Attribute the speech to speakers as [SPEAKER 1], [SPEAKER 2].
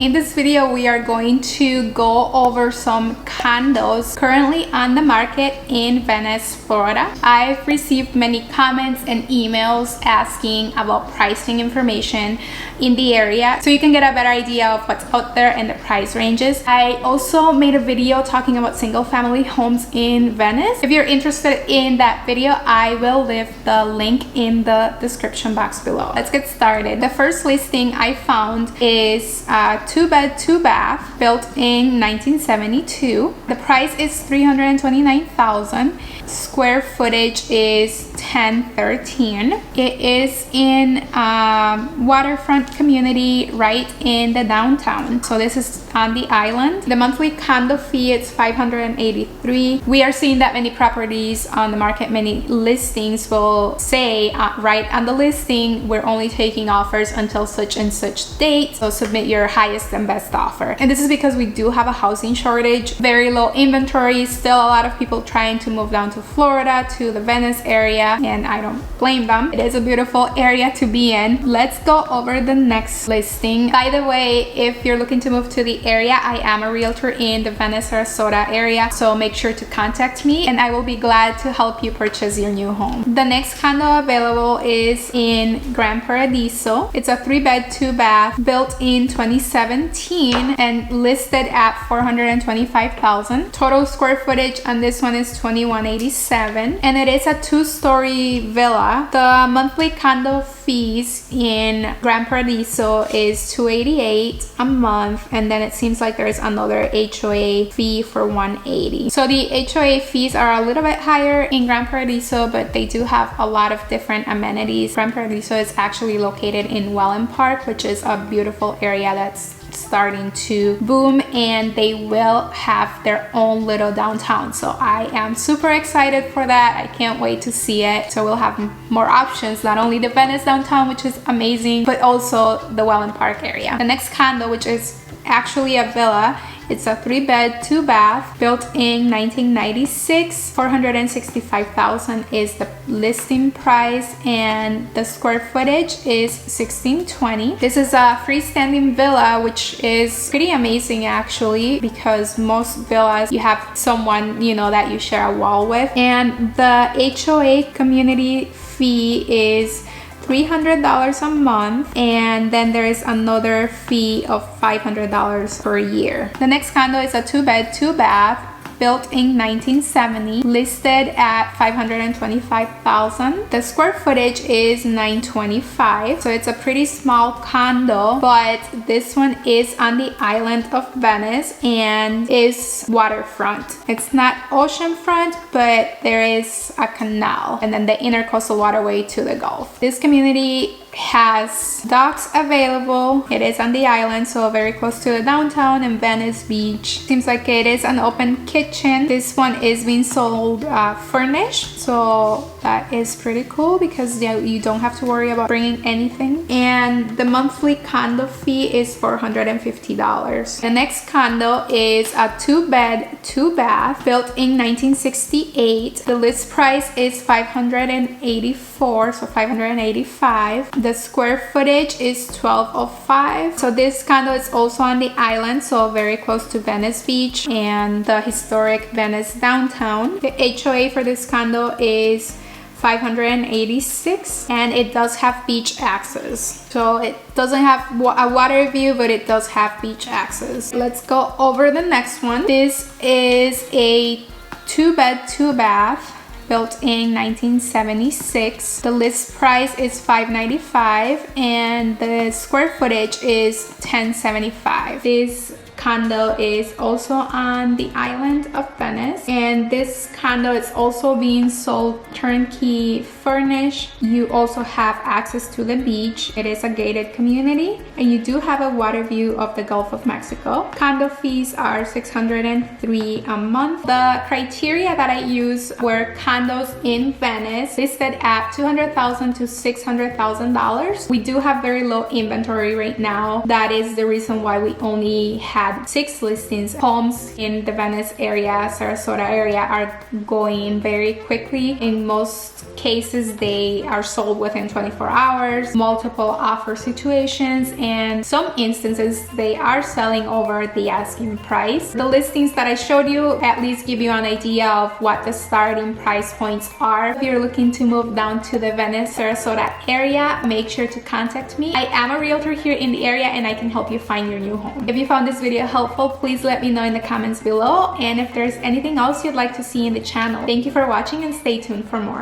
[SPEAKER 1] In this video, we are going to go over some condos currently on the market in Venice, Florida. I've received many comments and emails asking about pricing information in the area so you can get a better idea of what's out there and the price ranges. I also made a video talking about single family homes in Venice. If you're interested in that video, I will leave the link in the description box below. Let's get started. The first listing I found is a 2-bed, 2-bath built in 1972. The price is $329,000. Square footage is 1013. It is in a waterfront community right in the downtown. So this is on the island. The monthly condo fee is $583. We are seeing that many properties on the market, many listings will say right on the listing, we're only taking offers until such and such date. So submit your highest and best offer. And this is because we do have a housing shortage, very low inventory, still a lot of people trying to move down to Florida, to the Venice area, and I don't blame them. It is a beautiful area to be in. Let's go over the next listing. By the way, if you're looking to move to the area, I am a realtor in the Venice, Sarasota area, so make sure to contact me and I will be glad to help you purchase your new home. The next condo available is in Gran Paradiso. It's a 3-bed, 2-bath built in 2017 and listed at $425,000. Total square footage on this one is 2187 and it is a 2-story villa. The monthly condo fees in Gran Paradiso is $288 a month, and then it seems like there's another HOA fee for $180. So the HOA fees are a little bit higher in Gran Paradiso, but they do have a lot of different amenities. Gran Paradiso is actually located in Welland Park, which is a beautiful area that's starting to boom, and they will have their own little downtown. So I am super excited for that. I can't wait to see it. So we'll have more options, not only the Venice downtown, which is amazing, but also the Welland Park area. The next condo, which is actually a villa, it's a 3-bed, 2-bath built in 1996. $465,000 is the listing price and the square footage is 1620. This is a freestanding villa, which is pretty amazing actually, because most villas you have someone, you know, that you share a wall with. And the HOA community fee is $300 a month, and then there is another fee of $500 per year. The next condo is a 2-bed, 2-bath built in 1970, listed at $525,000. The square footage is 925, so it's a pretty small condo, but this one is on the island of Venice and is waterfront. It's not oceanfront, but there is a canal and then the intercoastal waterway to the Gulf. This community has docks available. It is on the island, so very close to the downtown and Venice Beach. Seems like it is an open kitchen. This one is being sold furnished, so that is pretty cool because you don't have to worry about bringing anything. And the monthly condo fee is $450. The next condo is a 2-bed, 2-bath built in 1968. The list price is $584, so $585. The square footage is 1205. So this condo is also on the island, so very close to Venice Beach and the historic Venice downtown. The HOA for this condo is $586 and it does have beach access. So it doesn't have a water view, but it does have beach access. Let's go over the next one. This is a 2-bed, 2-bath built in 1976. The list price is $595 and the square footage is 1075. This condo is also on the island of Venice, and this condo is also being sold turnkey furnished. You also have access to the beach. It is a gated community and you do have a water view of the Gulf of Mexico. Condo fees are $603 a month. The criteria that I use were condos in Venice listed at $200,000 to $600,000. We do have very low inventory right now. That is the reason why we only had had 6 listings. Homes in the Venice area, Sarasota area are going very quickly. In most cases, they are sold within 24 hours, multiple offer situations, and some instances they are selling over the asking price. The listings that I showed you at least give you an idea of what the starting price points are. If you're looking to move down to the Venice, Sarasota area, make sure to contact me. I am a realtor here in the area and I can help you find your new home. If you found this video helpful, please let me know in the comments below, and if there's anything else you'd like to see in the channel. Thank you for watching and stay tuned for more.